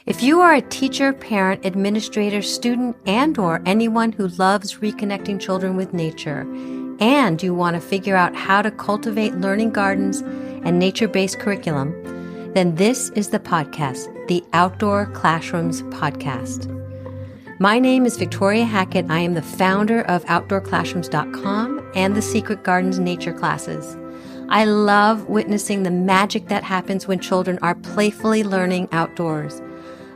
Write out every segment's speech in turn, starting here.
If you are a teacher, parent, administrator, student, and/or anyone who loves reconnecting children with nature, and you want to figure out how to cultivate learning gardens and nature-based curriculum, then this is the podcast, the Outdoor Classrooms podcast. My name is Victoria Hackett. I am the founder of Outdoor-Classrooms.com and the Secret Gardens Nature Classes. I love witnessing the magic that happens when children are playfully learning outdoors.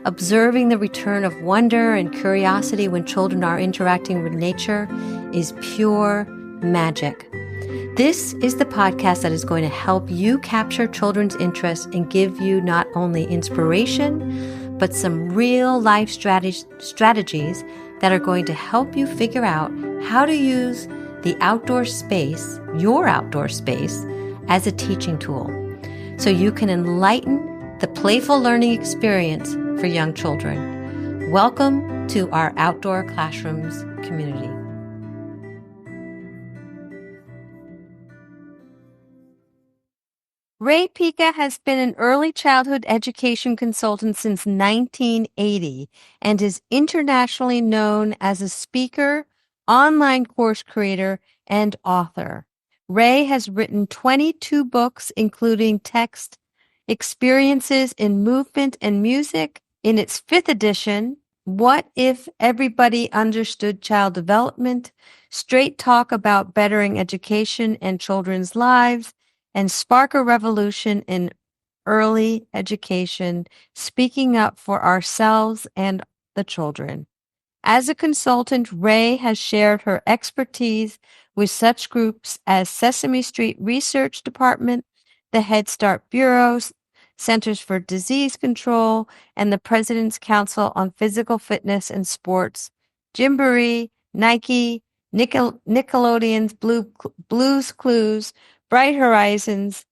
Observing the return of wonder and curiosity when children are interacting with nature is pure magic. This is the podcast that is going to help you capture children's interest and give you not only inspiration, but some real life strategies that are going to help you figure out how to use the outdoor space, your outdoor space, as a teaching tool, so you can enlighten the playful learning experience for young children. Welcome to our Outdoor Classrooms community. Rae Pica has been an early childhood education consultant since 1980 and is internationally known as a speaker, online course creator, and author. Rae has written 22 books, including Text Experiences in Movement and Music. In its 5th edition, What If Everybody Understood Child Development, Straight Talk About Bettering Education and Children's Lives, and Spark a Revolution in Early Education, Speaking Up for Ourselves and the Children. As a consultant, Rae has shared her expertise with such groups as Sesame Street Research Department, the Head Start Bureau, Centers for Disease Control, and the President's Council on Physical Fitness and Sports, Gymboree, Nike, Nickelodeon's Blue's Clues, Bright Horizons,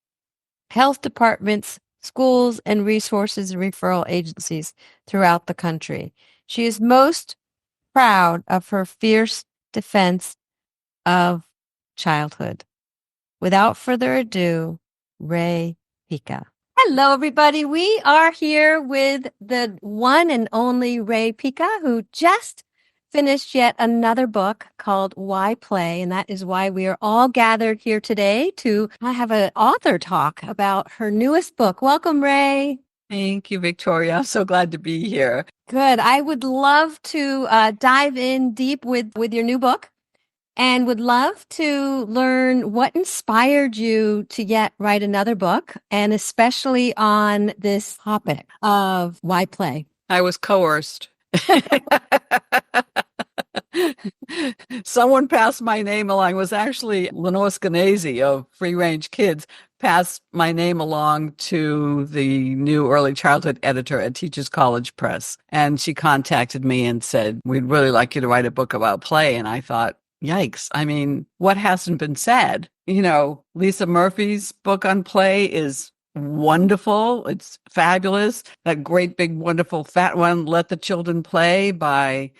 health departments, schools, and resources and referral agencies throughout the country. She is most proud of her fierce defense of childhood. Without further ado, Rae Pica. Hello, everybody. We are here with the one and only Rae Pica, who just finished yet another book called Why Play, and that is why we are all gathered here today to have an author talk about her newest book. Welcome, Rae. Thank you, Victoria. I'm so glad to be here. Good. I would love to dive in deep with your new book. And would love to learn what inspired you to yet write another book, and especially on this topic of why play. I was coerced. Someone passed my name along. It was actually Lenore Skenazy of Free Range Kids passed my name along to the new early childhood editor at Teachers College Press. And she contacted me and said, we'd really like you to write a book about play. And I thought, yikes. I mean, what hasn't been said? You know, Lisa Murphy's book on play is wonderful. It's fabulous. That great, big, wonderful, fat one, Let the Children Play by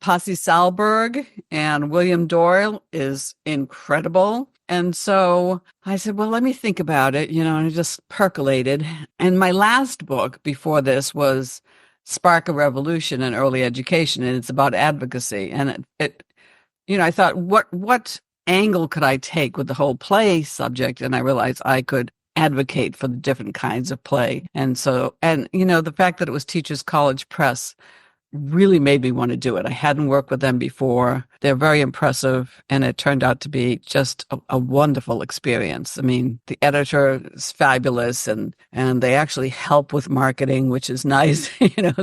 Pasi Sahlberg and William Doyle is incredible. And so I said, well, let me think about it, and I just percolated. And my last book before this was Spark a Revolution in Early Education, and it's about advocacy. And I thought, what angle could I take with the whole play subject? And I realized I could advocate for the different kinds of play. And the fact that it was Teachers College Press really made me want to do it. I hadn't worked with them before. They're very impressive, and it turned out to be just a wonderful experience. I mean, the editor is fabulous, and they actually help with marketing, which is nice,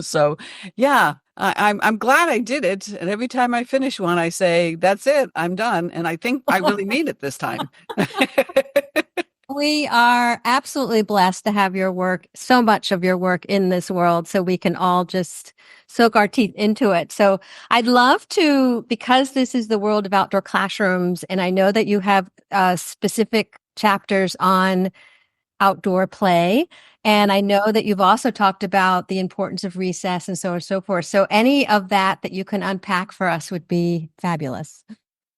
So, yeah. I'm glad I did it. And every time I finish one, I say, that's it, I'm done. And I think I really mean it this time. We are absolutely blessed to have your work, so much of your work in this world, so we can all just soak our teeth into it. So I'd love to, because this is the world of outdoor classrooms, and I know that you have specific chapters on outdoor play. And I know that you've also talked about the importance of recess and so on and so forth. So any of that you can unpack for us would be fabulous.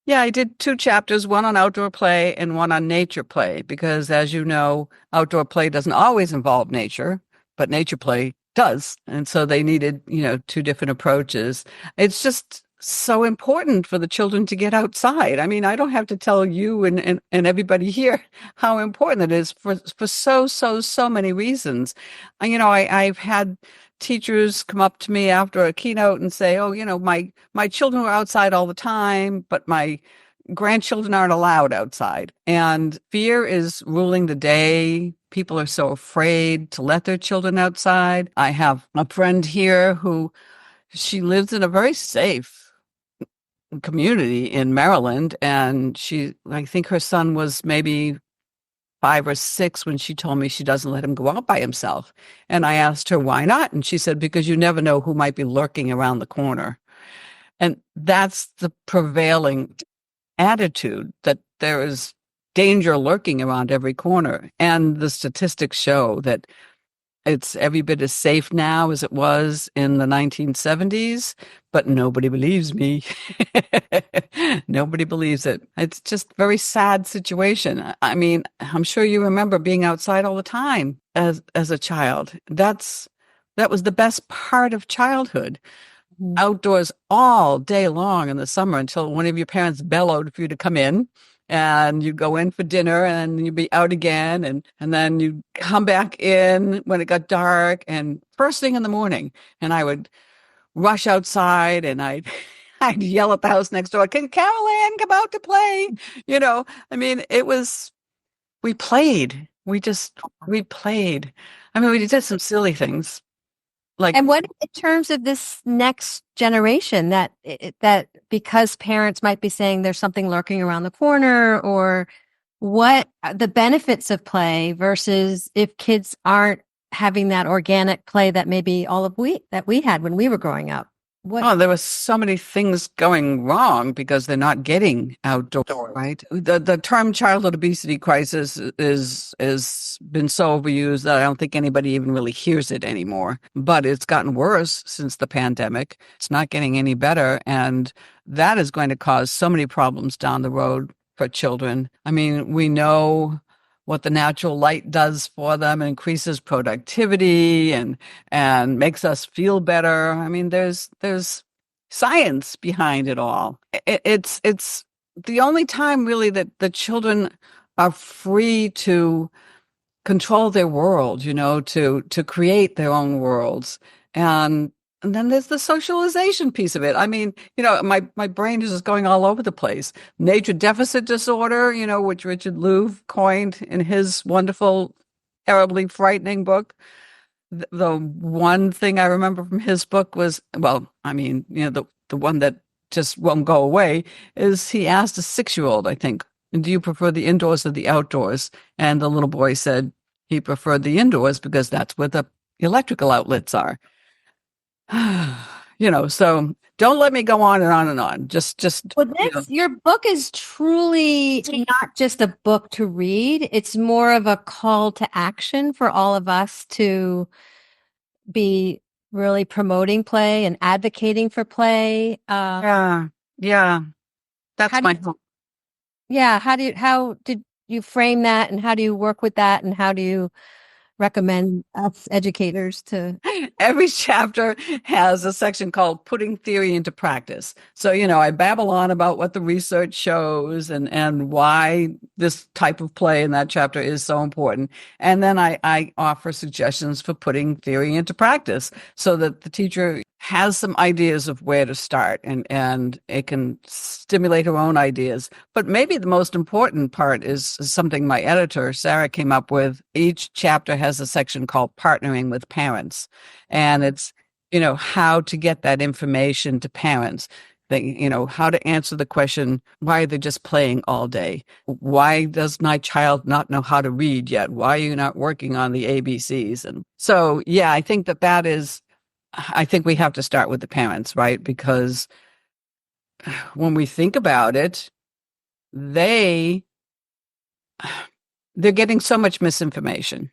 Yeah, I did 2 chapters, one on outdoor play and one on nature play, because as you know, outdoor play doesn't always involve nature, but nature play does. And so they needed, two different approaches. It's just so important for the children to get outside. I mean, I don't have to tell you and everybody here how important it is for so many reasons. I've had teachers come up to me after a keynote and say, oh, my children were outside all the time, but my grandchildren aren't allowed outside. And fear is ruling the day. People are so afraid to let their children outside. I have a friend here who she lives in a very safe community in Maryland. And I think her son was maybe 5 or 6 when she told me she doesn't let him go out by himself. And I asked her, why not? And she said, because you never know who might be lurking around the corner. And that's the prevailing attitude, that there is danger lurking around every corner. And the statistics show that it's every bit as safe now as it was in the 1970s, but nobody believes me. Nobody believes it. It's just a very sad situation. I mean, I'm sure you remember being outside all the time as a child. That was the best part of childhood. Outdoors all day long in the summer until one of your parents bellowed for you to come in, and you'd go in for dinner and you'd be out again. And then you'd come back in when it got dark and first thing in the morning. And I would rush outside and I'd yell at the house next door, can Carol Ann come out to play? I mean, we played. We played. I mean, we did some silly things. And what in terms of this next generation that because parents might be saying there's something lurking around the corner, or what the benefits of play versus if kids aren't having that organic play that maybe that we had when we were growing up? Oh, there were so many things going wrong because they're not getting outdoors, right? The term childhood obesity crisis is been so overused that I don't think anybody even really hears it anymore. But it's gotten worse since the pandemic. It's not getting any better. And that is going to cause so many problems down the road for children. I mean, we know what the natural light does for them, increases productivity and makes us feel better. I mean, there's science behind it all. It's the only time really that the children are free to control their world, to create their own worlds. And then there's the socialization piece of it. I mean, my brain is just going all over the place. Nature deficit disorder, which Richard Louv coined in his wonderful, terribly frightening book. The one thing I remember from his book was, well, I mean, the one that just won't go away is he asked a 6-year-old, I think, do you prefer the indoors or the outdoors? And the little boy said he preferred the indoors because that's where the electrical outlets are. So don't let me go on and on and on. Well, your book is truly not just a book to read. It's more of a call to action for all of us to be really promoting play and advocating for play. Yeah. That's my hope. Yeah. How did you frame that, and how do you work with that, and how do you recommend us educators to? Every chapter has a section called Putting Theory into Practice. So, I babble on about what the research shows and why this type of play in that chapter is so important. And then I offer suggestions for putting theory into practice so that the teacher has some ideas of where to start and it can stimulate her own ideas. But maybe the most important part is something my editor, Sarah, came up with. Each chapter has a section called Partnering with Parents. And it's, how to get that information to parents. How to answer the question, why are they just playing all day? Why does my child not know how to read yet? Why are you not working on the ABCs? And so, yeah, I think I think we have to start with the parents, right? Because when we think about it, they're getting so much misinformation.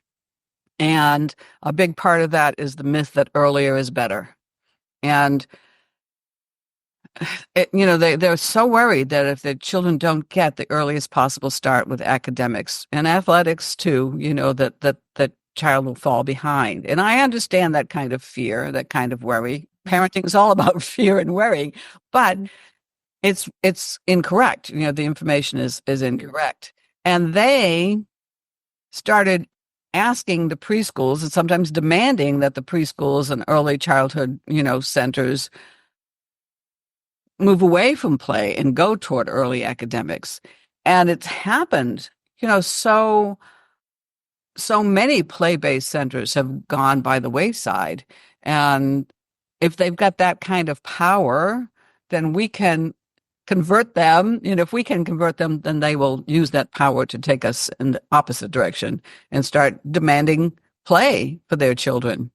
And a big part of that is the myth that earlier is better. And they're so worried that if their children don't get the earliest possible start with academics and athletics too, that child will fall behind. And I understand that kind of fear, that kind of worry. Parenting is all about fear and worrying, but it's incorrect. The information is incorrect. And they started asking the preschools and sometimes demanding that the preschools and early childhood, centers move away from play and go toward early academics. And it's happened, so many play-based centers have gone by the wayside. And if they've got that kind of power, then we can convert them. If we can convert them, then they will use that power to take us in the opposite direction and start demanding play for their children.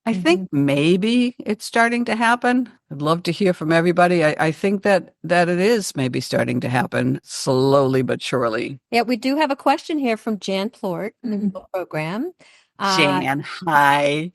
I think maybe it's starting to happen. I'd love to hear from everybody. I think that it is maybe starting to happen slowly but surely. Yeah, we do have a question here from Jan Plort in the program. Jan, hi.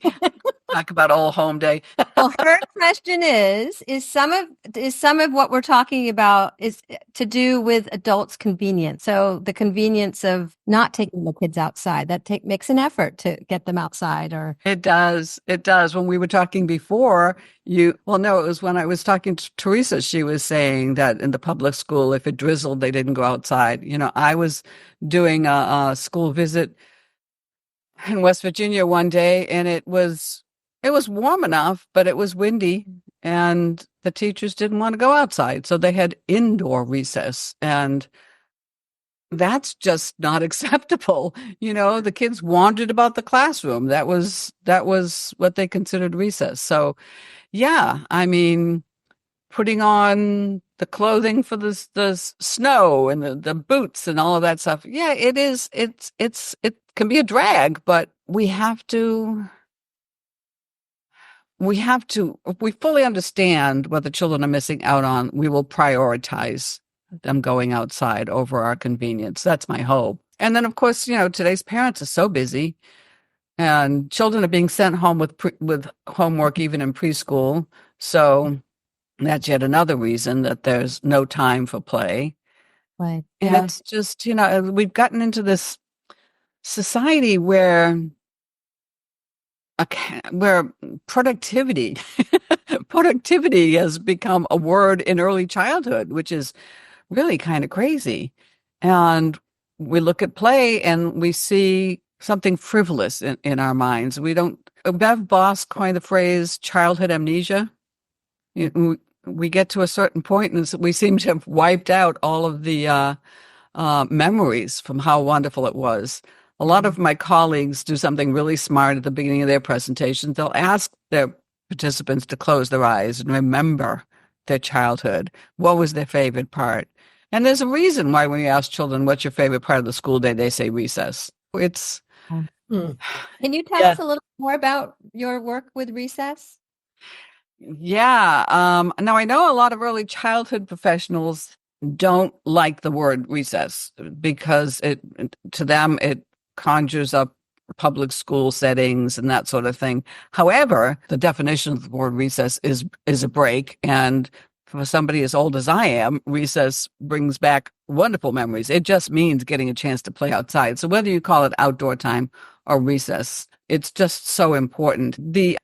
Talk about old home day. Well, her question is some of what we're talking about is to do with adults' convenience. So the convenience of not taking the kids outside, that makes an effort to get them outside. Or It does. It does. When we were talking before, it was when I was talking to Teresa, she was saying that in the public school, if it drizzled, they didn't go outside. I was doing a school visit in West Virginia one day, and it was warm enough, but it was windy, and the teachers didn't want to go outside. So they had indoor recess, and that's just not acceptable. The kids wandered about the classroom. That was what they considered recess. So yeah, I mean, putting on the clothing for the snow and the boots and all of that stuff. Yeah, it is. It can be a drag, but we have to, if we fully understand what the children are missing out on, we will prioritize them going outside over our convenience. That's my hope. And then, of course, today's parents are so busy, and children are being sent home with homework even in preschool. So that's yet another reason that there's no time for play. Right. And it's just, we've gotten into this society where productivity has become a word in early childhood, which is really kind of crazy. And we look at play and we see something frivolous in our minds. Bev Boss coined the phrase childhood amnesia. We get to a certain point and we seem to have wiped out all of the memories from how wonderful it was. A lot of my colleagues do something really smart at the beginning of their presentations. They'll ask their participants to close their eyes and remember their childhood. What was their favorite part? And there's a reason why when you ask children, what's your favorite part of the school day, they say recess. It's. Can you tell us a little more about your work with recess? Yeah. Now, I know a lot of early childhood professionals don't like the word recess because to them, it conjures up public school settings and that sort of thing. However, the definition of the word recess is a break. And for somebody as old as I am, recess brings back wonderful memories. It just means getting a chance to play outside. So whether you call it outdoor time or recess, it's just so important.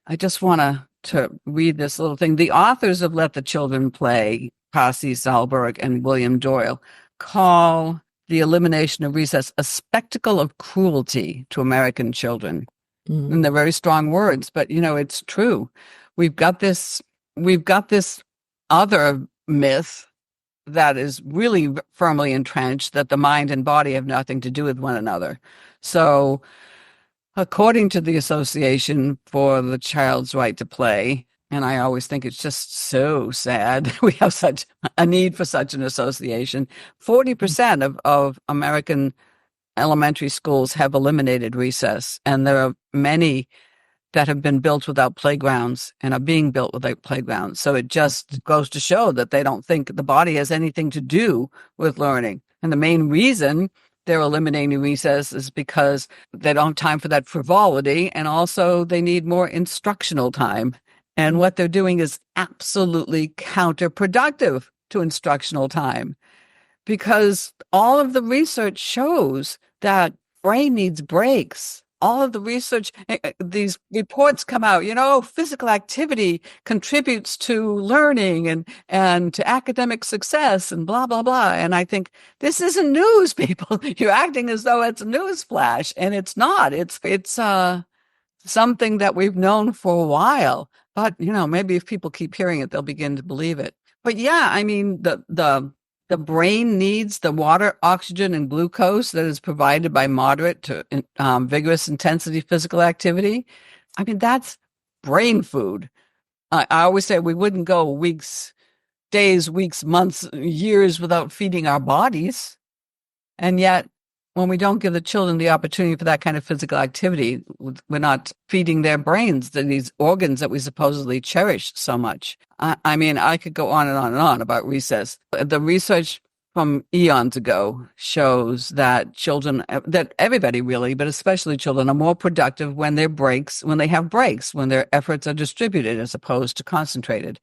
I just want to read this little thing. The authors of Let the Children Play, Pasi Sahlberg and William Doyle, call the elimination of recess a spectacle of cruelty to American children. And they're very strong words, but it's true. We've got this other myth that is really firmly entrenched that the mind and body have nothing to do with one another. So according to the Association for the Child's Right to Play, and I always think it's just so sad we have such a need for such an association, 40% of American elementary schools have eliminated recess, and there are many that have been built without playgrounds and are being built without playgrounds. So it just goes to show that they don't think the body has anything to do with learning. And the main reason they're eliminating recess is because they don't have time for that frivolity, and also they need more instructional time. And what they're doing is absolutely counterproductive to instructional time, because all of the research shows that brain needs breaks all of the research, these reports come out, physical activity contributes to learning and to academic success and blah, blah, blah. And I think this isn't news, people. You're acting as though it's a news flash, and it's not. It's something that we've known for a while. But, maybe if people keep hearing it, they'll begin to believe it. But yeah, I mean, the brain needs the water, oxygen, and glucose that is provided by moderate to vigorous intensity physical activity. I mean, that's brain food. I always say we wouldn't go days, weeks, months, years without feeding our bodies. And yet, when we don't give the children the opportunity for that kind of physical activity, we're not feeding their brains these organs that we supposedly cherish so much. I mean, I could go on and on and on about recess. The research from eons ago shows that that everybody really, but especially children, are more productive when they have breaks, when their efforts are distributed as opposed to concentrated.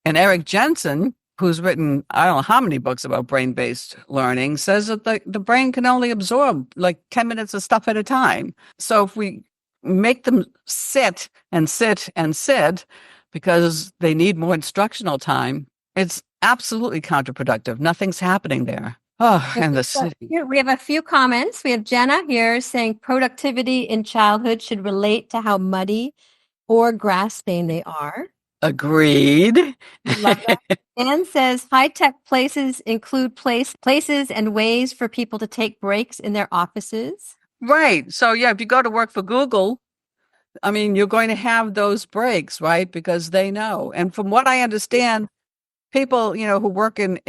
And Eric Jensen, who's written, I don't know how many books about brain-based learning, says that the brain can only absorb like 10 minutes of stuff at a time. So if we make them sit and sit and sit because they need more instructional time, it's absolutely counterproductive. Nothing's happening there. Oh, and the city. Here we have a few comments. We have Jenna here saying productivity in childhood should relate to how muddy or grass-stained they are. Agreed. Love that. Anne says high-tech places include places and ways for people to take breaks in their offices. Right. So yeah, if you go to work for Google, I mean, you're going to have those breaks, right? Because they know. And from what I understand, people, who work in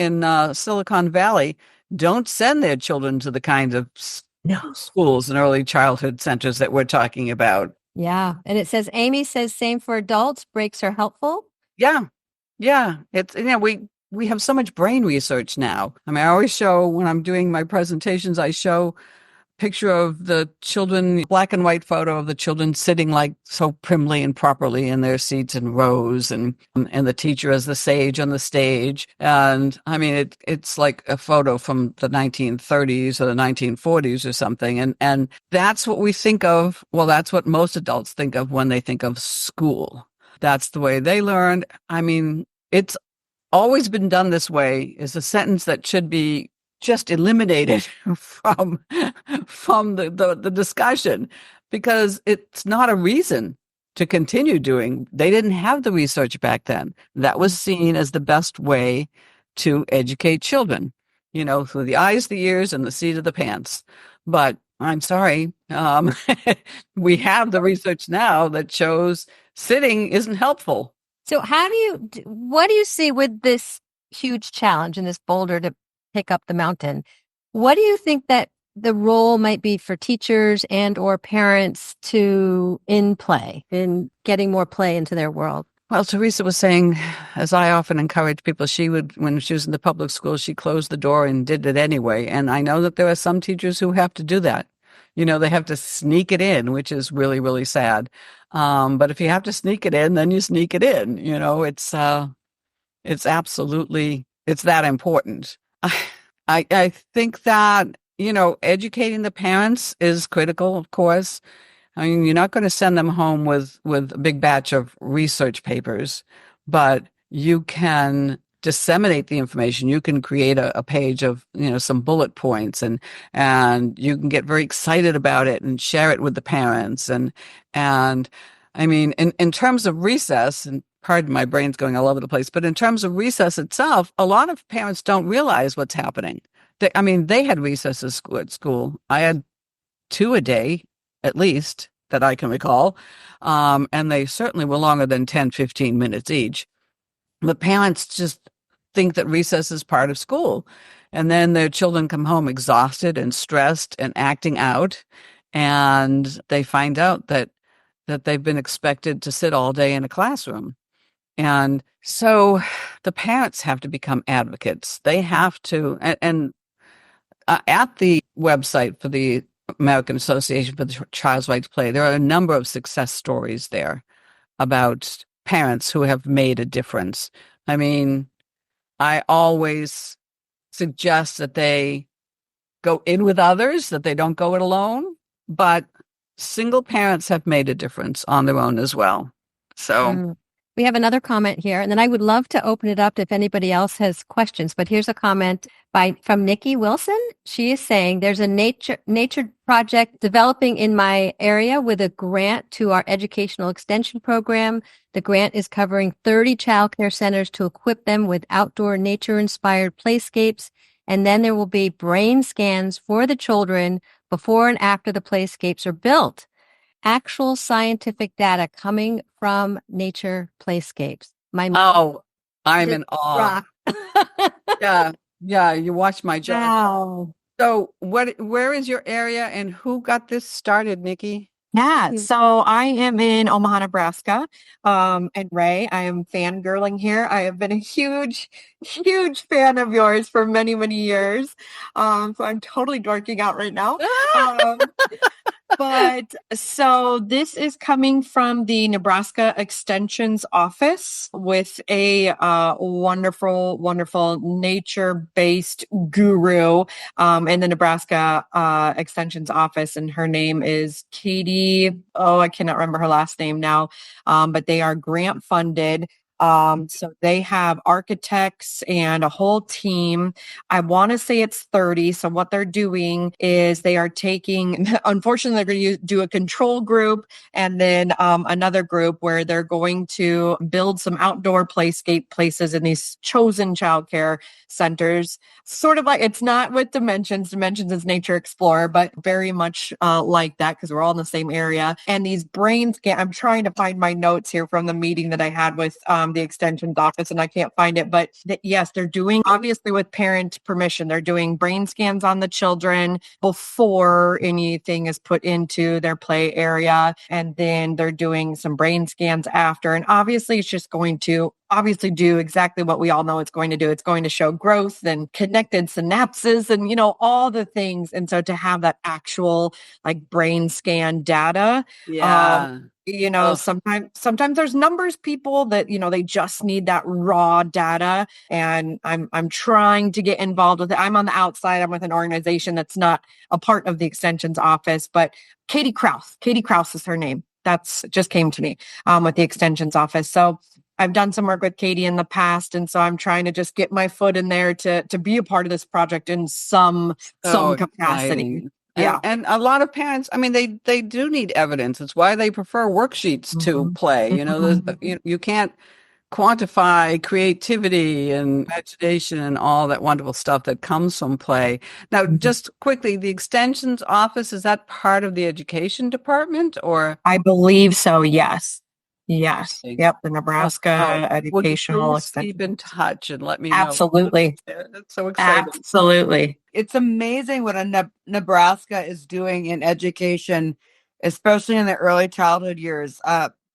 Silicon Valley don't send their children to the kinds of schools and early childhood centers that we're talking about. Yeah. And it says, Amy says, same for adults. Breaks are helpful. Yeah. Yeah. It's, we have so much brain research now. I mean, I always show, when I'm doing my presentations, I show picture of the children, black and white photo of the children sitting like so primly and properly in their seats in rows, and the teacher as the sage on the stage. And I mean, it's like a photo from the 1930s or the 1940s or something. And that's what we think of. Well, that's what most adults think of when they think of school. That's the way they learned. I mean, it's always been done this way is a sentence that should be just eliminated from the discussion, because it's not a reason to continue doing. They didn't have the research back then. That was seen as the best way to educate children, through the eyes, the ears, and the seat of the pants. But I'm sorry, we have the research now that shows sitting isn't helpful. So what do you see with this huge challenge and this boulder to pick up the mountain? What do you think that the role might be for teachers and or parents in getting more play into their world? Well, Teresa was saying, as I often encourage people, when she was in the public school, she closed the door and did it anyway. And I know that there are some teachers who have to do that. They have to sneak it in, which is really, really sad. But if you have to sneak it in, then you sneak it in. It's absolutely, it's that important. I think that, educating the parents is critical, of course. I mean, you're not going to send them home with a big batch of research papers, but you can disseminate the information. You can create a page of, some bullet points, and you can get very excited about it and share it with the parents. And I mean, in terms of recess, and pardon, my brain's going all over the place, but in terms of recess itself, a lot of parents don't realize what's happening. They had recess at school. I had 2 a day, at least, that I can recall. And they certainly were longer than 10, 15 minutes each. But parents just think that recess is part of school. And then their children come home exhausted and stressed and acting out. And they find out that they've been expected to sit all day in a classroom. And so the parents have to become advocates. They have to, and at the website for the American Association for the Child's Right to Play, there are a number of success stories there about parents who have made a difference. I mean, I always suggest that they go in with others, that they don't go it alone. But single parents have made a difference on their own as well. So, Mm. We have another comment here, and then I would love to open it up if anybody else has questions. But here's a comment from Nikki Wilson. She is saying there's a nature project developing in my area with a grant to our educational extension program. The grant is covering 30 childcare centers to equip them with outdoor nature-inspired playscapes, and then there will be brain scans for the children before and after the playscapes are built. Actual scientific data coming from nature playscapes. My oh, I'm just in awe. rock. Yeah. Yeah. You watched my jaw. Wow. So where is your area and who got this started, Nikki? Yeah, so I am in Omaha, Nebraska. And Rae, I am fangirling here. I have been a huge, huge fan of yours for many, many years. So I'm totally dorking out right now. But so this is coming from the Nebraska Extensions office with a wonderful, wonderful nature-based guru in the Nebraska Extensions office, and her name is Katie. Oh, I cannot remember her last name now, but they are grant funded. So they have architects and a whole team. I want to say it's 30. So what they're doing is they are taking, unfortunately, they're going to do a control group and then another group where they're going to build some outdoor playscape places in these chosen childcare centers. Sort of like, it's not with Dimensions. Dimensions is Nature Explorer, but very much like that because we're all in the same area. And these brain scan, I'm trying to find my notes here from the meeting that I had with the extensions office and I can't find it, but yes, they're doing, obviously with parent permission, they're doing brain scans on the children before anything is put into their play area. And then they're doing some brain scans after. And obviously it's just going to obviously do exactly what we all know it's going to do. It's going to show growth and connected synapses and, all the things. And so to have that actual like brain scan data, Yeah. sometimes there's numbers people that, they just need that raw data. And I'm trying to get involved with it. I'm on the outside. I'm with an organization that's not a part of the extensions office, but Katie Kraus is her name. That's just came to me with the extensions office. So I've done some work with Katie in the past. And so I'm trying to just get my foot in there to be a part of this project in some capacity. Exciting. Yeah. And a lot of parents, I mean, they do need evidence. It's why they prefer worksheets to play. You can't quantify creativity and imagination and all that wonderful stuff that comes from play. Now, just quickly, the extensions office, is that part of the education department or? I believe so. Yes. Yes. Yep. The Nebraska Educational Extension. Keep in touch and let me know. Absolutely. It's so exciting. Absolutely. It's amazing what Nebraska is doing in education, especially in the early childhood years.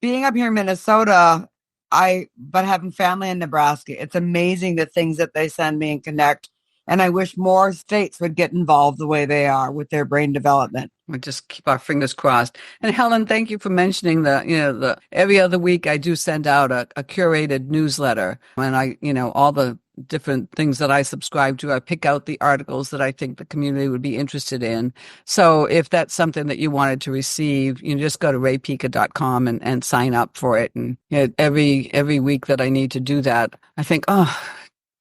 Being up here in Minnesota, but having family in Nebraska, it's amazing the things that they send me and connect. And I wish more states would get involved the way they are with their brain development. We just keep our fingers crossed. And Helen, thank you for mentioning the every other week I do send out a curated newsletter, and all the different things that I subscribe to. I pick out the articles that I think the community would be interested in. So if that's something that you wanted to receive, you just go to raepica.com and sign up for it. And every week that I need to do that, I think, oh,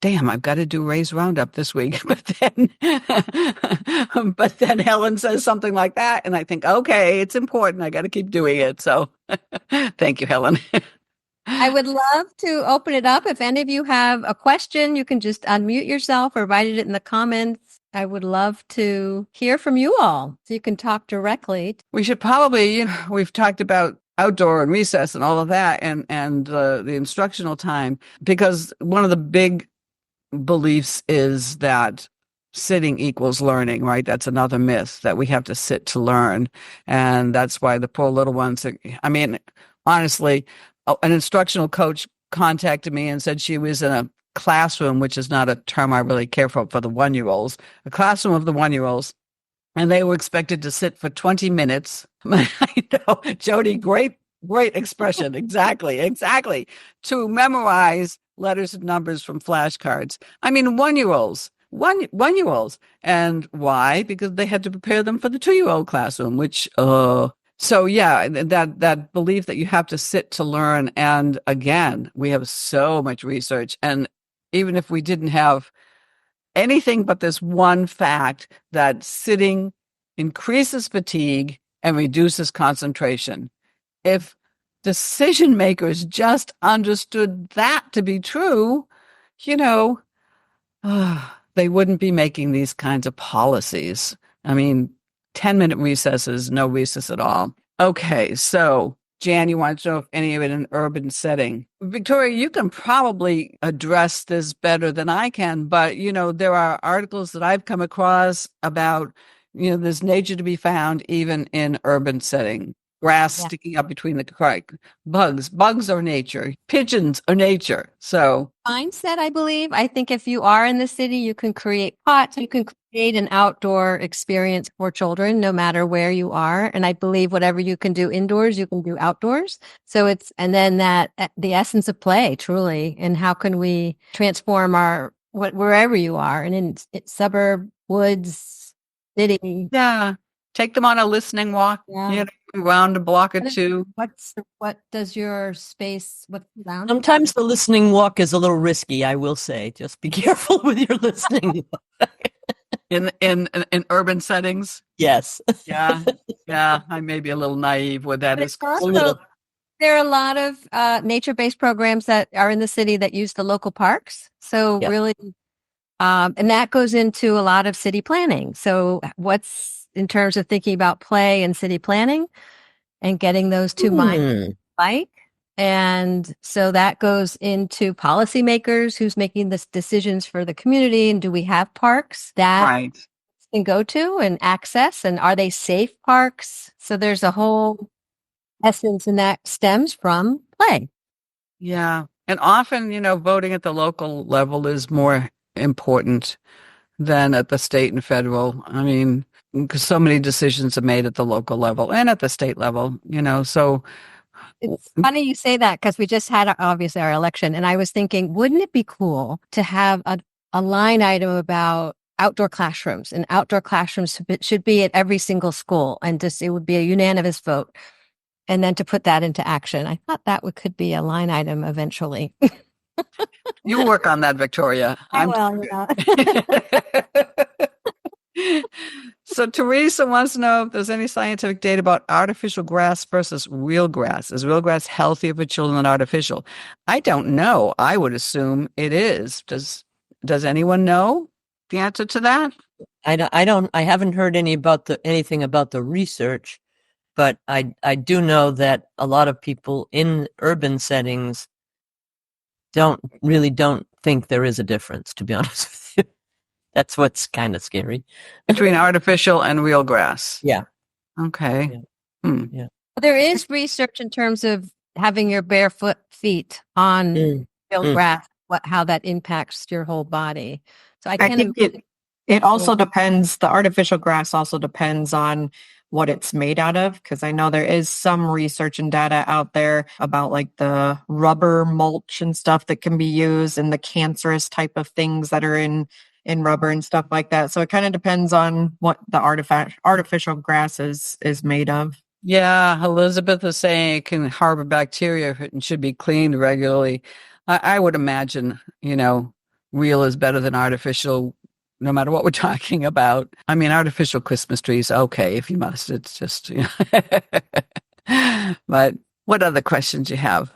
damn, I've got to do Rae's Roundup this week. But then Helen says something like that. And I think, okay, it's important. I got to keep doing it. So thank you, Helen. I would love to open it up. If any of you have a question, you can just unmute yourself or write it in the comments. I would love to hear from you all so you can talk directly. We should probably, we've talked about outdoor and recess and all of that and the instructional time, because one of the big beliefs is that sitting equals learning, right? That's another myth, that we have to sit to learn. And that's why the poor little ones, honestly, an instructional coach contacted me and said she was in a classroom, which is not a term I really care for the 1-year-olds, a classroom of the 1-year-olds, and they were expected to sit for 20 minutes. I know, Jody, great expression. Exactly. To memorize letters and numbers from flashcards. 1-year-olds. 1-year-olds. And why? Because they had to prepare them for the 2-year-old classroom, which, So yeah, that belief that you have to sit to learn. And again, we have so much research. And even if we didn't have anything but this one fact that sitting increases fatigue and reduces concentration, if decision makers just understood that to be true, you know, they wouldn't be making these kinds of policies. I mean, 10-minute recesses, no recess at all. Okay, so Jan, you want to know if any of it in an urban setting? Victoria, you can probably address this better than I can, but there are articles that I've come across about, there's nature to be found even in urban setting. Grass sticking up between the bugs are nature, pigeons are nature. So mindset, I believe. I think if you are in the city, you can create pots, you can create an outdoor experience for children, no matter where you are. And I believe whatever you can do indoors, you can do outdoors. So and then the essence of play, truly. And how can we transform wherever you are, and in suburb, woods, city. Yeah. Take them on a listening walk. Yeah. Around a block or two. What does your space, what's around? Sometimes the listening walk is a little risky, I will say. Just be careful with your listening. In urban settings? Yes. Yeah. I may be a little naive with that. There are a lot of nature-based programs that are in the city that use the local parks. So really, and that goes into a lot of city planning. So what's in terms of thinking about play and city planning and getting those two minds alike. And so that goes into policymakers who's making the decisions for the community. And do we have parks that can go to and access? And are they safe parks? So there's a whole essence, and that stems from play. Yeah. And often, voting at the local level is more important than at the state and federal. I mean, because so many decisions are made at the local level and at the state level, so. It's funny you say that, because we just had obviously our election, and I was thinking, wouldn't it be cool to have a line item about outdoor classrooms, and outdoor classrooms should be at every single school, and it would be a unanimous vote, and then to put that into action. I thought that could be a line item eventually. You work on that, Victoria. I will. So Teresa wants to know if there's any scientific data about artificial grass versus real grass. Is real grass healthier for children than artificial? I don't know. I would assume it is. Does anyone know the answer to that? I haven't heard anything about the research, but I do know that a lot of people in urban settings don't think there is a difference, to be honest with you. That's what's kind of scary. Between artificial and real grass. Yeah. Okay. Yeah. Yeah. There is research in terms of having your barefoot feet on real grass, how that impacts your whole body. So I think it also depends. The artificial grass also depends on what it's made out of, because I know there is some research and data out there about like the rubber mulch and stuff that can be used, and the cancerous type of things that are in rubber and stuff like that. So it kind of depends on what the artificial grass is made of. Yeah, Elizabeth is saying it can harbor bacteria and should be cleaned regularly. I would imagine, real is better than artificial, no matter what we're talking about. I mean, artificial Christmas trees, okay, if you must. It's just, But what other questions you have?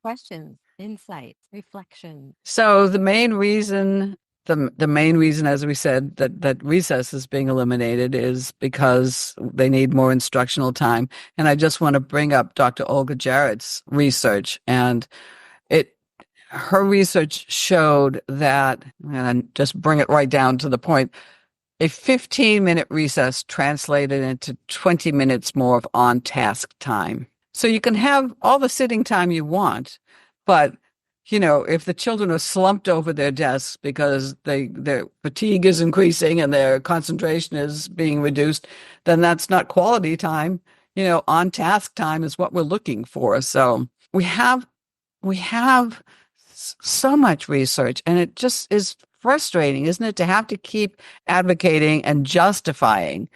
Questions, insights, reflection. So the main reason, as we said, that recess is being eliminated is because they need more instructional time. And I just want to bring up Dr. Olga Jarrett's research, and her research showed that, and just bring it right down to the point, a 15-minute recess translated into 20 minutes more of on-task time. So you can have all the sitting time you want, but if the children are slumped over their desks because their fatigue is increasing and their concentration is being reduced, then that's not quality time. On-task time is what we're looking for. So we have so much research, and it just is frustrating, isn't it, to have to keep advocating and justifying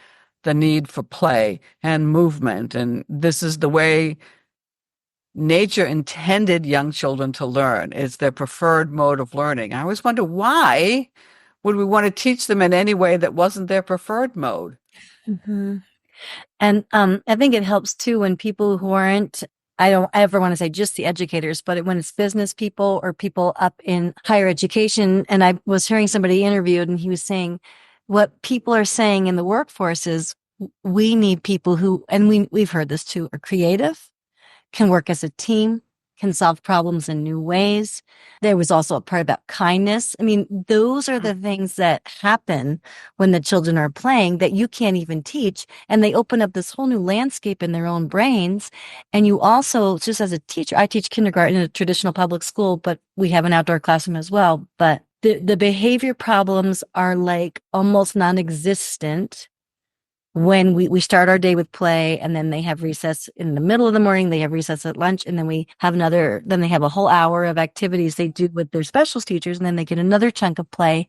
the need for play and movement. And this is the way nature intended young children to learn. It's their preferred mode of learning. I always wonder, why would we want to teach them in any way that wasn't their preferred mode? Mm-hmm. And I think it helps too when people who aren't, I don't ever want to say just the educators, but when it's business people or people up in higher education. And I was hearing somebody interviewed and he was saying what people are saying in the workforce is we need people who, and we've heard this too, are creative, can work as a team, can solve problems in new ways. There was also a part about kindness. I mean, those are the things that happen when the children are playing that you can't even teach. And they open up this whole new landscape in their own brains. And you also, just as a teacher, I teach kindergarten in a traditional public school, but we have an outdoor classroom as well. But the behavior problems are like almost non-existent when we start our day with play, and then they have recess in the middle of the morning, they have recess at lunch, and then then they have a whole hour of activities they do with their specials teachers, and then they get another chunk of play.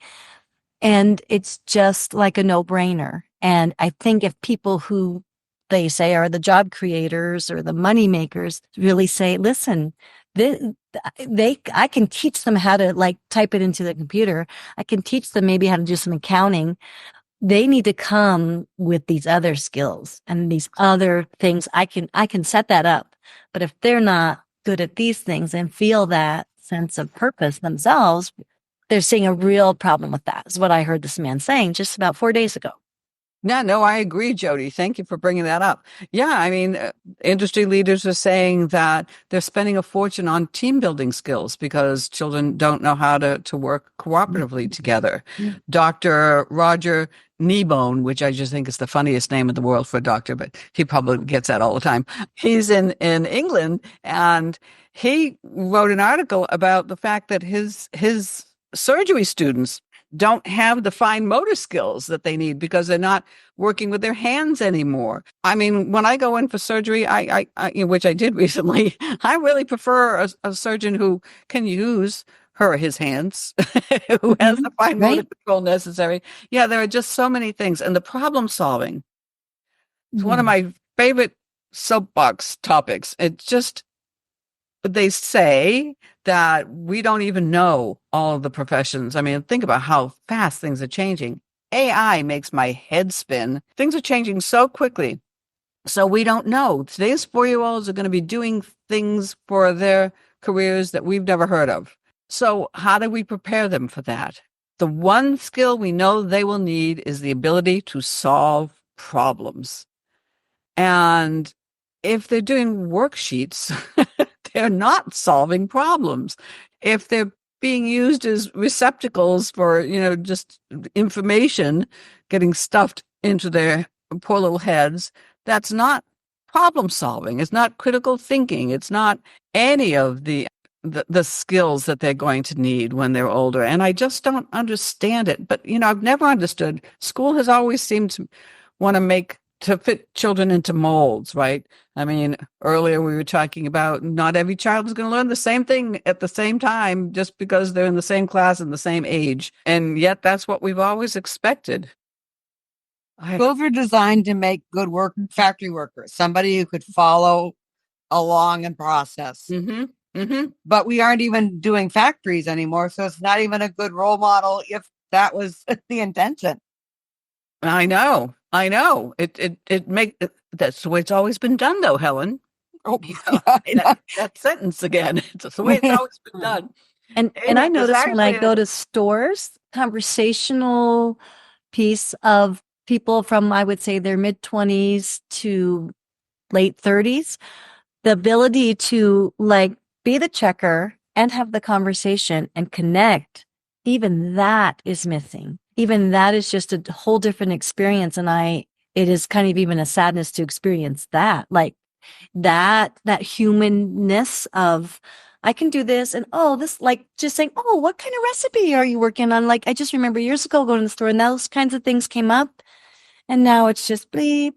And it's just like a no-brainer. And I think if people who they say are the job creators or the money makers really say, listen, I can teach them how to like type it into the computer. I can teach them maybe how to do some accounting. They need to come with these other skills and these other things. I can set that up. But if they're not good at these things and feel that sense of purpose themselves, they're seeing a real problem with that, is what I heard this man saying just about 4 days ago. Yeah, no, I agree, Jody. Thank you for bringing that up. Yeah, I mean, industry leaders are saying that they're spending a fortune on team building skills because children don't know how to work cooperatively together. Dr. Roger Kneebone, which I just think is the funniest name in the world for a doctor, but he probably gets that all the time. He's in England, and he wrote an article about the fact that his surgery students don't have the fine motor skills that they need because they're not working with their hands anymore. I mean, when I go in for surgery, I which I did recently, I really prefer a surgeon who can use his hands, who has the fine motor control necessary. Yeah, there are just so many things. And the problem solving is one of my favorite soapbox topics. It's just, they say that we don't even know all of the professions. I mean, think about how fast things are changing. AI makes my head spin. Things are changing so quickly. So we don't know. Today's 4-year-olds are going to be doing things for their careers that we've never heard of. So how do we prepare them for that? The one skill we know they will need is the ability to solve problems. And if they're doing worksheets, they're not solving problems. If they're being used as receptacles for, just information getting stuffed into their poor little heads, that's not problem solving. It's not critical thinking. It's not any of the skills that they're going to need when they're older. And I just don't understand it. But, I've never understood. School has always seemed to want to fit children into molds, right? I mean, earlier we were talking about not every child is going to learn the same thing at the same time just because they're in the same class and the same age. And yet that's what we've always expected. Schools were designed to make good factory workers, somebody who could follow along and process. Mm-hmm. Mm-hmm. But we aren't even doing factories anymore, so it's not even a good role model if that was the intention. I know. That's the way it's always been done, though, Helen. Oh, that sentence again. It's the way it's always been done. And I notice when I go to stores, conversational piece of people from, I would say, their mid-20s to late 30s, the ability to be the checker and have the conversation and connect, even that is missing. Even that is just a whole different experience. And it is kind of even a sadness to experience that, that humanness of, I can do this. And, just saying, what kind of recipe are you working on? I just remember years ago going to the store and those kinds of things came up. And now it's just bleep,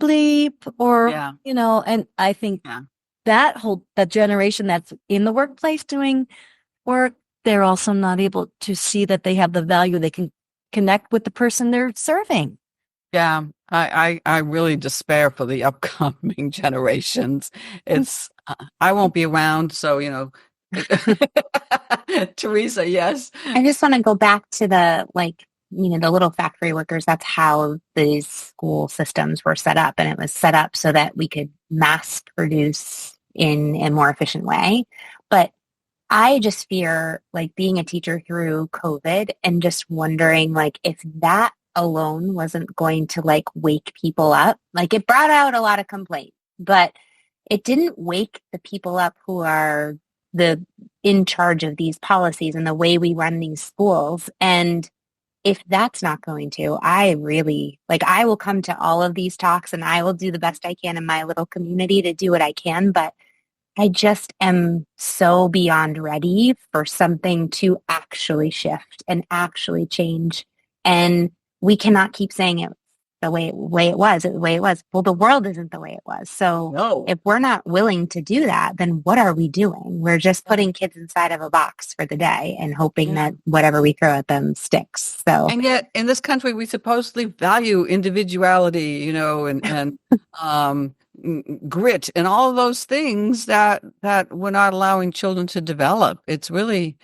bleep, or, and I think that generation that's in the workplace doing work, they're also not able to see that they have the value. They can connect with the person they're serving. Yeah. I really despair for the upcoming generations. It's I won't be around, so Teresa, yes. I just want to go back to the the little factory workers. That's how these school systems were set up. And it was set up so that we could mass produce in a more efficient way. But I just fear being a teacher through COVID and just wondering if that alone wasn't going to wake people up. It brought out a lot of complaints, but it didn't wake the people up who are the in charge of these policies and the way we run these schools. And if that's not going to, I really I will come to all of these talks and I will do the best I can in my little community to do what I can. But I just am so beyond ready for something to actually shift and actually change. And we cannot keep saying it the way it was. Well, the world isn't the way it was. So No. if we're not willing to do that, then what are we doing? We're just putting kids inside of a box for the day and hoping that whatever we throw at them sticks. So, and yet in this country, we supposedly value individuality, and grit and all of those things that we're not allowing children to develop. It's really,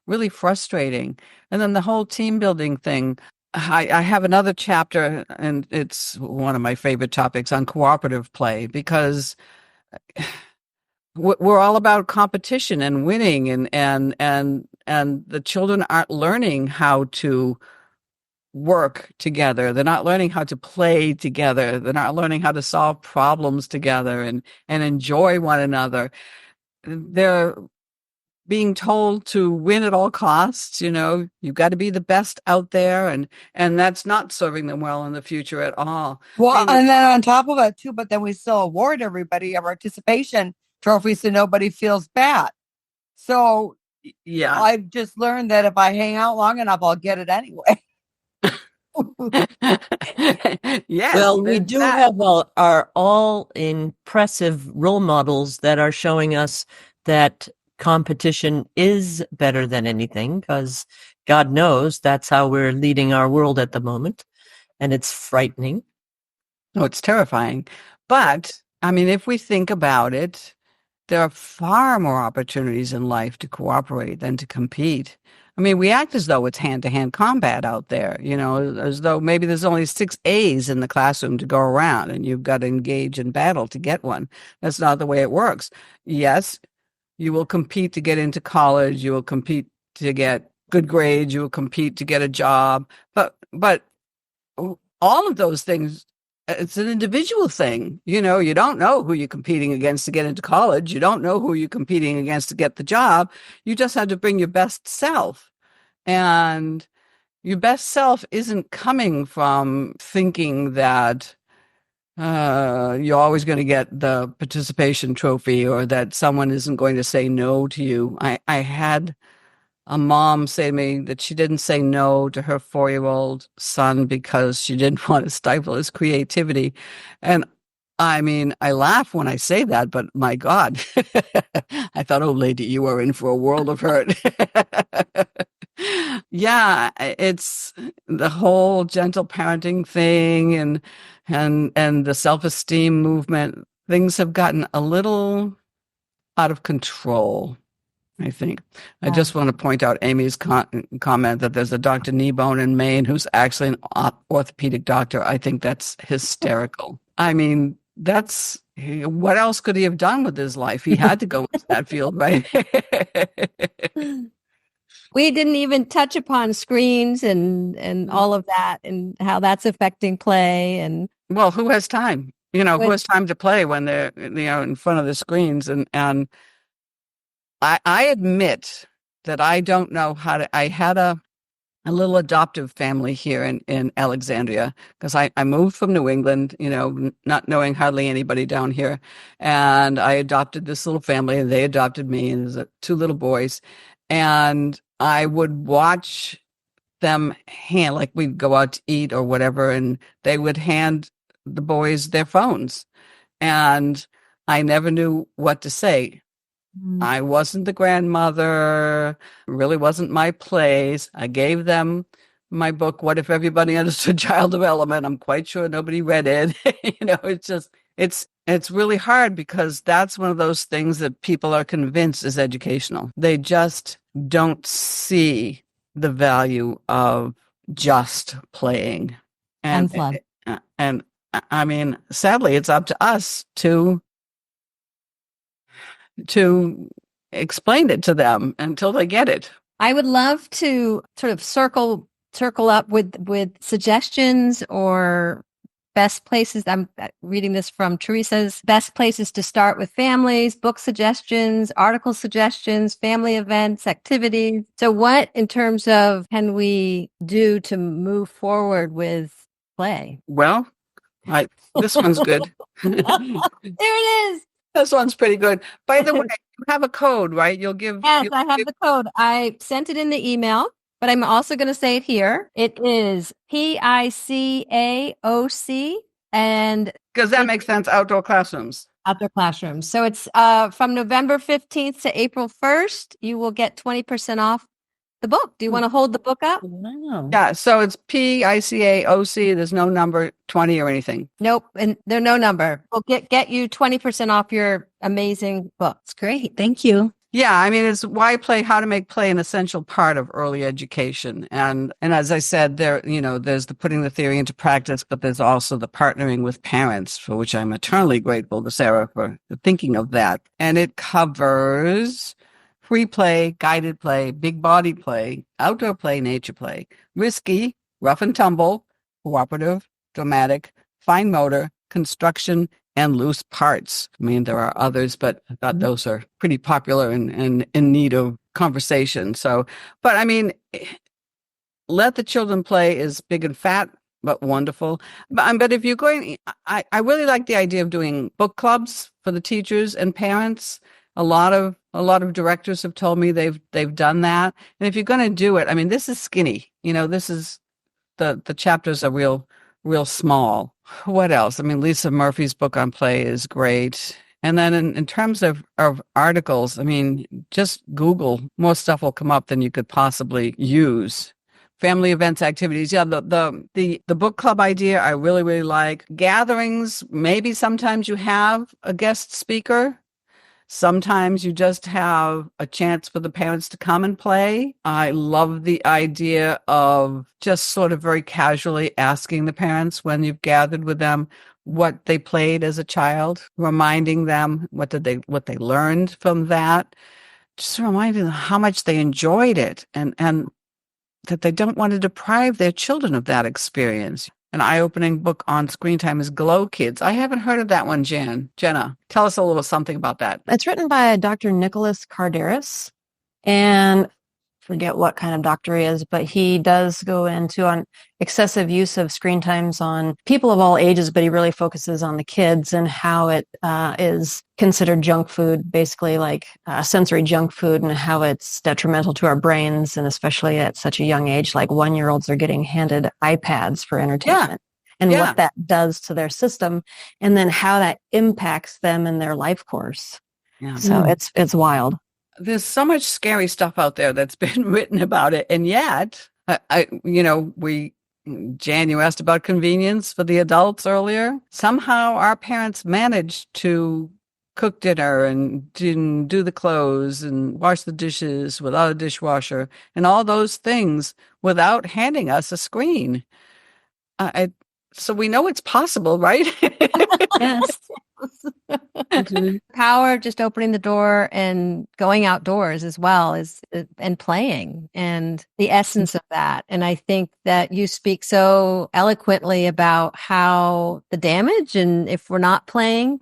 really frustrating. And then the whole team building thing. I have another chapter, and it's one of my favorite topics on cooperative play, because we're all about competition and winning, and the children aren't learning how to work together. They're not learning how to play together. They're not learning how to solve problems together and enjoy one another. They're being told to win at all costs. You've got to be the best out there, and that's not serving them well in the future at all. Well, and then on top of it too, but then we still award everybody a participation trophy so nobody feels bad. So yeah, I've just learned that if I hang out long enough, I'll get it anyway. Yes. Well, we do have our all impressive role models that are showing us that competition is better than anything, because God knows that's how we're leading our world at the moment. And it's frightening. Oh, it's terrifying. But I mean, if we think about it, there are far more opportunities in life to cooperate than to compete. I mean, we act as though it's hand-to-hand combat out there, as though maybe there's only 6 A's in the classroom to go around and you've got to engage in battle to get one. That's not the way it works. Yes, you will compete to get into college. You will compete to get good grades. You will compete to get a job. But all of those things, it's an individual thing. You don't know who you're competing against to get into college. You don't know who you're competing against to get the job. You just have to bring your best self. And your best self isn't coming from thinking that you're always going to get the participation trophy, or that someone isn't going to say no to you. I had a mom say to me that she didn't say no to her 4-year-old son because she didn't want to stifle his creativity. And I mean, I laugh when I say that, but my God, I thought, oh, lady, you are in for a world of hurt. Yeah, it's the whole gentle parenting thing and the self-esteem movement. Things have gotten a little out of control, I think. I just want to point out Amy's comment that there's a Dr. Kneebone in Maine who's actually an orthopedic doctor. I think that's hysterical. I mean, what else could he have done with his life? He had to go into that field, right? We didn't even touch upon screens and all of that and how that's affecting play. And well, who has time? Who has time to play when they're in front of the screens? And I admit that I don't know how to. I had a little adoptive family here in Alexandria, because I moved from New England, not knowing hardly anybody down here. And I adopted this little family, and they adopted me, and there's 2 little boys. And I would watch them we'd go out to eat or whatever, and they would hand the boys their phones. And I never knew what to say. I wasn't the grandmother, really wasn't my place. I gave them my book, What If Everybody Understood Child Development? I'm quite sure nobody read it. It's really hard because that's one of those things that people are convinced is educational. They just don't see the value of just playing. And fun. And I mean, sadly, it's up to us to explain it to them until they get it. I would love to sort of circle up with suggestions or best places. I'm reading this from Teresa's best places to start with families, book suggestions, article suggestions, family events, activities. So what in terms of can we do to move forward with play? Well, this one's good. There it is. This one's pretty good. By the way, you have a code, right? You'll give. Yes, I have the code. I sent it in the email, but I'm also going to say it here. It is PICAOC, and because that makes sense. Outdoor classrooms. Outdoor Classrooms. So it's from November 15th to April 1st. You will get 20% off the book. Do you want to hold the book up? Wow. Yeah. So it's PICAOC. There's no number 20 or anything. Nope, and there's no number. We'll get you 20% off your amazing book. It's great. Thank you. Yeah, I mean, it's why play, how to make play an essential part of early education. And as I said, there's the putting the theory into practice, but there's also the partnering with parents, for which I'm eternally grateful to Sarah for thinking of that. And it covers free play, guided play, big body play, outdoor play, nature play, risky, rough and tumble, cooperative, dramatic, fine motor, construction, and loose parts. I mean, there are others, but I thought those are pretty popular and in need of conversation. So, but I mean, let the children play is big and fat, but wonderful. But if you're going, I really like the idea of doing book clubs for the teachers and parents. A lot of directors have told me they've done that. And if you're going to do it, I mean, this is skinny. This is the chapters are real small. What else? I mean, Lisa Murphy's book on play is great. And then in terms of articles, I mean, just Google, more stuff will come up than you could possibly use. Family events, activities. Yeah, the book club idea I really, really like. Gatherings, maybe sometimes you have a guest speaker. Sometimes you just have a chance for the parents to come and play. I love the idea of just sort of very casually asking the parents when you've gathered with them what they played as a child, reminding them what they learned from that, just reminding them how much they enjoyed it and that they don't want to deprive their children of that experience. An eye-opening book on screen time is Glow Kids. I haven't heard of that one, Jenna. Tell us a little something about that. It's written by Dr. Nicholas Kardaris, and forget what kind of doctor he is, but he does go into on excessive use of screen times on people of all ages, but he really focuses on the kids and how it is considered junk food, basically like sensory junk food, and how it's detrimental to our brains, and especially at such a young age, like 1-year-olds are getting handed iPads for entertainment. And what that does to their system, and then how that impacts them in their life course. Yeah. So it's wild. There's so much scary stuff out there that's been written about it. And yet, Jan, you asked about convenience for the adults earlier. Somehow our parents managed to cook dinner and do the clothes and wash the dishes without a dishwasher and all those things without handing us a screen. So we know it's possible, right? Yes. Power of just opening the door and going outdoors as well and playing and the essence of that. And I think that you speak so eloquently about how the damage, and if we're not playing,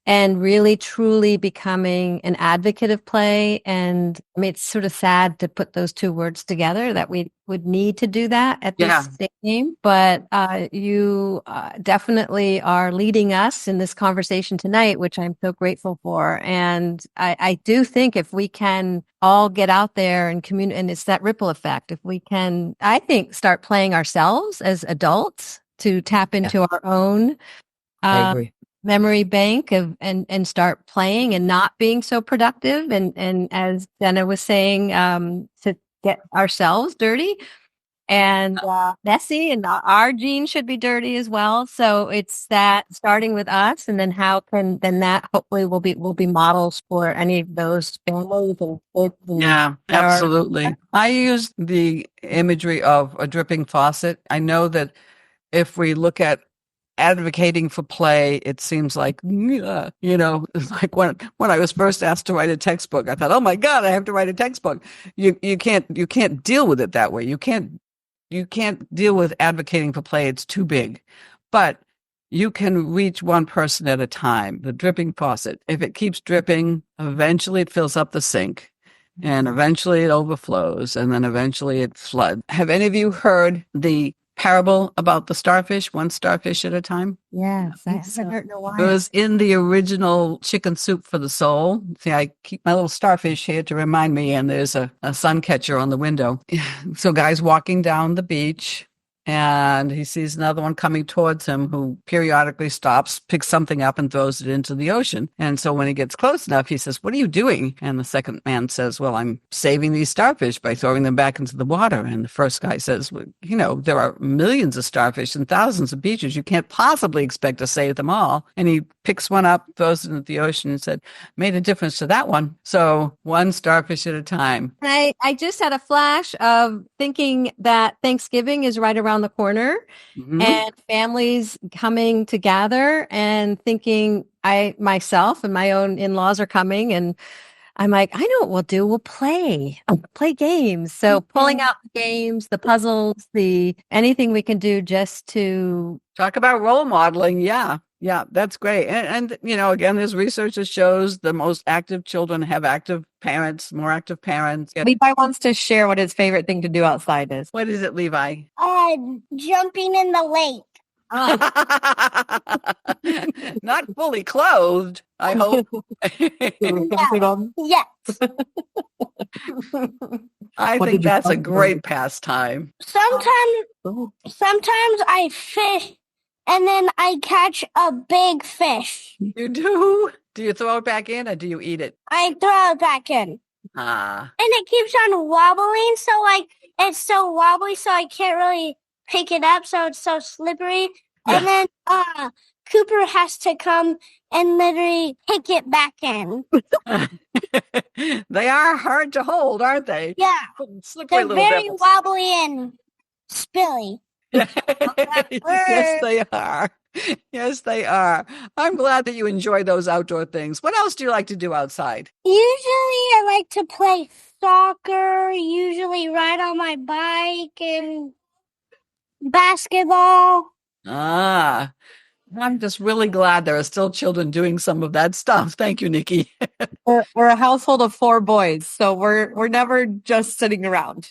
and really truly becoming an advocate of play. And I mean, it's sort of sad to put those two words together, that we would need to do that at this game. But you definitely are leading us in this conversation tonight, which I'm so grateful for. And I do think if we can all get out there and communicate, and it's that ripple effect, if we can, I think, start playing ourselves as adults to tap into our own I agree. memory bank and start playing and not being so productive. And as Jenna was saying, to get ourselves dirty, and messy, and our jeans should be dirty as well. So it's that starting with us, and then how can then that hopefully will be models for any of those families and kids. Yeah, absolutely. I use the imagery of a dripping faucet. I know that if we look at advocating for play, it seems like, it's like when I was first asked to write a textbook, I thought, oh my God, I have to write a textbook. You can't deal with it that way. You can't deal with advocating for play. It's too big. But you can reach one person at a time. The dripping faucet, if it keeps dripping, eventually it fills up the sink. And eventually it overflows, and then eventually it floods. Have any of you heard the parable about the starfish, one starfish at a time? Yes, I haven't heard in a while. It was in the original Chicken Soup for the Soul. See, I keep my little starfish here to remind me, and there's a sun catcher on the window. So guy's walking down the beach, and he sees another one coming towards him who periodically stops, picks something up, and throws it into the ocean. And so when he gets close enough, he says, "What are you doing?" And the second man says, "Well, I'm saving these starfish by throwing them back into the water." And the first guy says, "Well, there are millions of starfish and thousands of beaches. You can't possibly expect to save them all." And he picks one up, throws it into the ocean, and said, "Made a difference to that one." So one starfish at a time. I just had a flash of thinking that Thanksgiving is right around the corner, and families coming to gather, and thinking myself and my own in-laws are coming, and I'm like, I know what we'll do. We'll play games. So pulling out the games, the puzzles, anything we can do just to talk about role modeling. Yeah. Yeah, that's great. And again, there's research that shows the most active children have active parents, more active parents. Levi wants to share what his favorite thing to do outside is. What is it, Levi? Jumping in the lake. Not fully clothed, I hope. Yes. I think that's a great pastime. Sometimes I fish, and then I catch a big fish. You do? Do you throw it back in, or do you eat it? I throw it back in. And it keeps on wobbling, so it's so wobbly, so I can't really pick it up, so it's so slippery. Yeah. And then Cooper has to come and literally pick it back in. They are hard to hold, aren't they? Yeah. Slippery. They're very wobbly and spilly. Yes, they are. Yes, they are. I'm glad that you enjoy those outdoor things. What else do you like to do outside? Usually I like to play soccer, usually ride on my bike, and basketball. I'm just really glad there are still children doing some of that stuff. Thank you, Nikki. We're a household of 4 boys, so we're never just sitting around.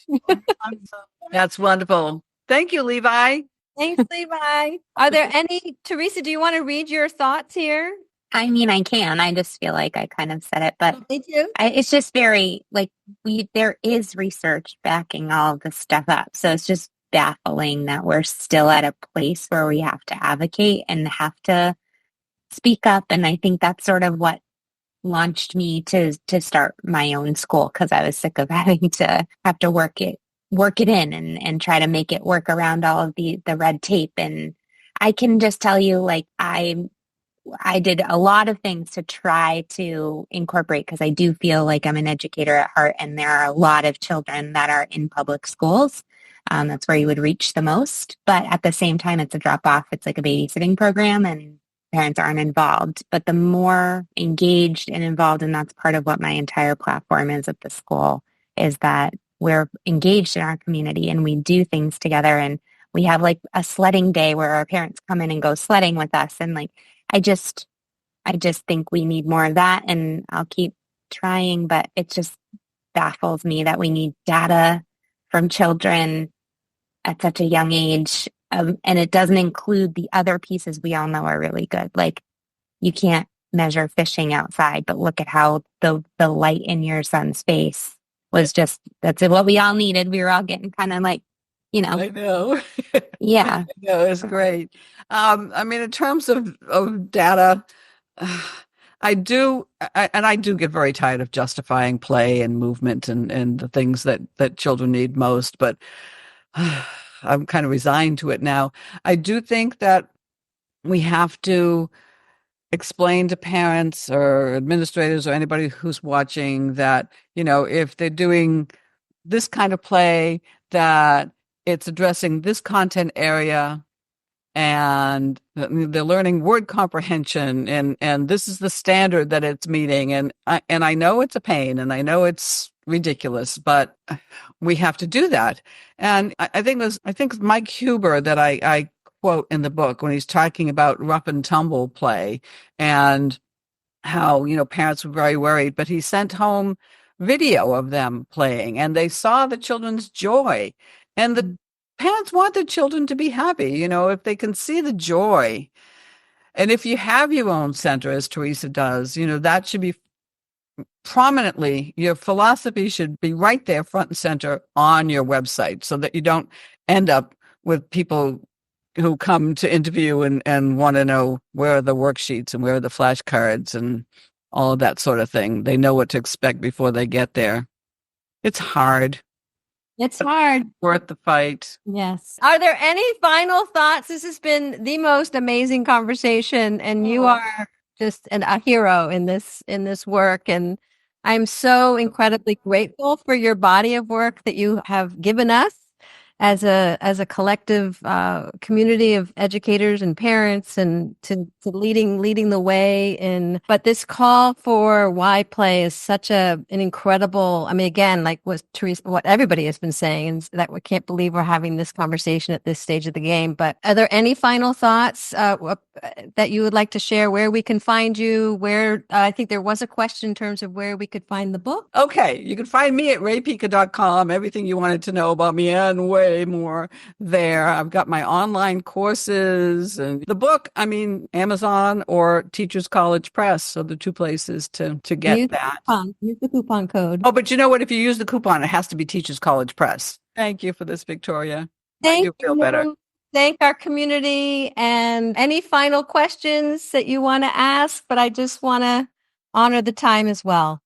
That's wonderful. Thank you, Levi. Thanks, Levi. Are there any, Teresa, do you want to read your thoughts here? I mean, I can. I just feel like I kind of said it, but it's just very, there is research backing all of this stuff up. So it's just baffling that we're still at a place where we have to advocate and have to speak up. And I think that's sort of what launched me to start my own school, because I was sick of having to have to work it in and try to make it work around all of the red tape. And I can just tell you, I did a lot of things to try to incorporate, because I do feel like I'm an educator at heart, and there are a lot of children that are in public schools. That's where you would reach the most. But at the same time, it's a drop-off. It's like a babysitting program, and parents aren't involved. But the more engaged and involved, and that's part of what my entire platform is at the school, is that we're engaged in our community and we do things together. And we have a sledding day where our parents come in and go sledding with us. And I just think we need more of that, and I'll keep trying, but it just baffles me that we need data from children at such a young age. And it doesn't include the other pieces we all know are really good. You can't measure fishing outside, but look at how the light in your son's face was that's what we all needed. We were all getting kind of I know. Yeah. No, it's great. In terms of data, I do get very tired of justifying play and movement and the things that children need most. But I'm kind of resigned to it now. I do think that we have to explain to parents or administrators or anybody who's watching that, if they're doing this kind of play, that it's addressing this content area and they're learning word comprehension and this is the standard that it's meeting. And I know it's a pain and I know it's ridiculous, but we have to do that. And I think it's Mike Huber that I quote in the book when he's talking about rough and tumble play and how, parents were very worried, but he sent home video of them playing and they saw the children's joy, and the parents want their children to be happy, if they can see the joy. And if you have your own center, as Teresa does, that should be prominently, your philosophy should be right there front and center on your website so that you don't end up with people who come to interview and want to know where are the worksheets and where are the flashcards and all of that sort of thing. They know what to expect before they get there. It's hard. It's hard. Worth the fight. Yes. Are there any final thoughts? This has been the most amazing conversation, and you are just a hero in this work. And I'm so incredibly grateful for your body of work that you have given us as a collective community of educators and parents, and to leading the way. But this call for why play is such an incredible. I mean, again, like what everybody has been saying, and that we can't believe we're having this conversation at this stage of the game. But are there any final thoughts that you would like to share? Where we can find you? Where I think there was a question in terms of where we could find the book. Okay, you can find me at raepica.com. Everything you wanted to know about me and way more there. I've got my online courses and the book. I mean, Amazon or Teachers College Press. So the two places to get Use that. Use the coupon code. Oh, but you know what? If you use the coupon, it has to be Teachers College Press. Thank you for this, Victoria. I do feel better. Thank our community. And any final questions that you want to ask, but I just want to honor the time as well.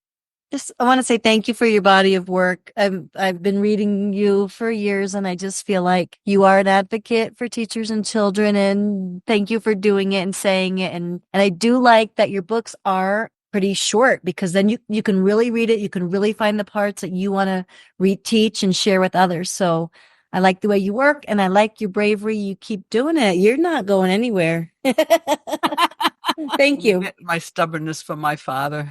I want to say thank you for your body of work. I've been reading you for years, and I just feel like you are an advocate for teachers and children, and thank you for doing it and saying it. And I do like that your books are pretty short, because then you can really read it. You can really find the parts that you want to teach and share with others. So I like the way you work, and I like your bravery. You keep doing it. You're not going anywhere. Thank you. My stubbornness from my father.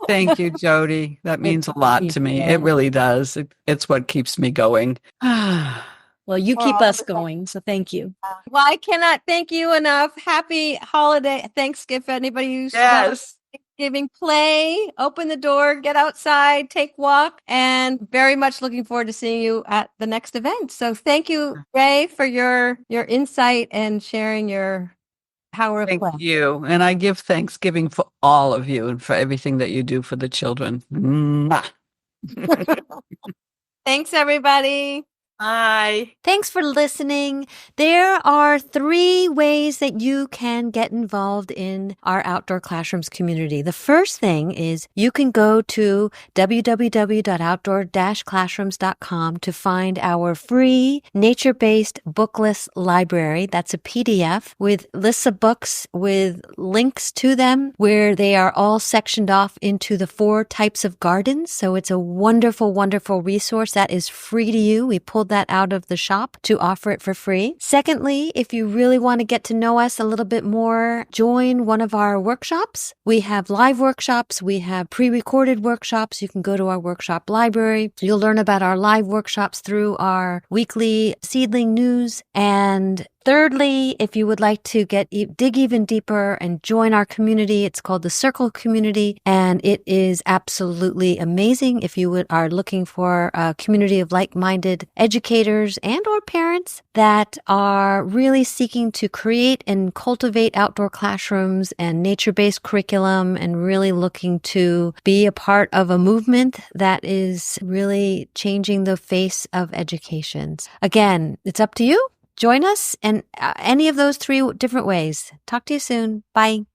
Thank you, Jody. That means a lot to me. It really does. It's what keeps me going. Well, you keep us going. So thank you. Well, I cannot thank you enough. Happy holiday. Thanksgiving. Anybody who's Thanksgiving, play, open the door, get outside, take walk, and very much looking forward to seeing you at the next event. So thank you, Rae, for your insight and sharing your power of play. Thank you. And I give Thanksgiving for all of you and for everything that you do for the children. Thanks, everybody. Bye. Thanks for listening. There are 3 ways that you can get involved in our Outdoor Classrooms community. The first thing is you can go to www.outdoor-classrooms.com to find our free nature-based book list library. That's a PDF with lists of books with links to them, where they are all sectioned off into the 4 types of gardens. So it's a wonderful, wonderful resource that is free to you. We pulled that out of the shop to offer it for free. Secondly, if you really want to get to know us a little bit more, join one of our workshops. We have live workshops. We have pre-recorded workshops. You can go to our workshop library. You'll learn about our live workshops through our weekly seedling news. And thirdly, if you would like to dig even deeper and join our community, it's called the Circle Community, and it is absolutely amazing. If you are looking for a community of like-minded educators and or parents that are really seeking to create and cultivate outdoor classrooms and nature-based curriculum, and really looking to be a part of a movement that is really changing the face of education. Again, it's up to you. Join us in any of those 3 different ways. Talk to you soon. Bye.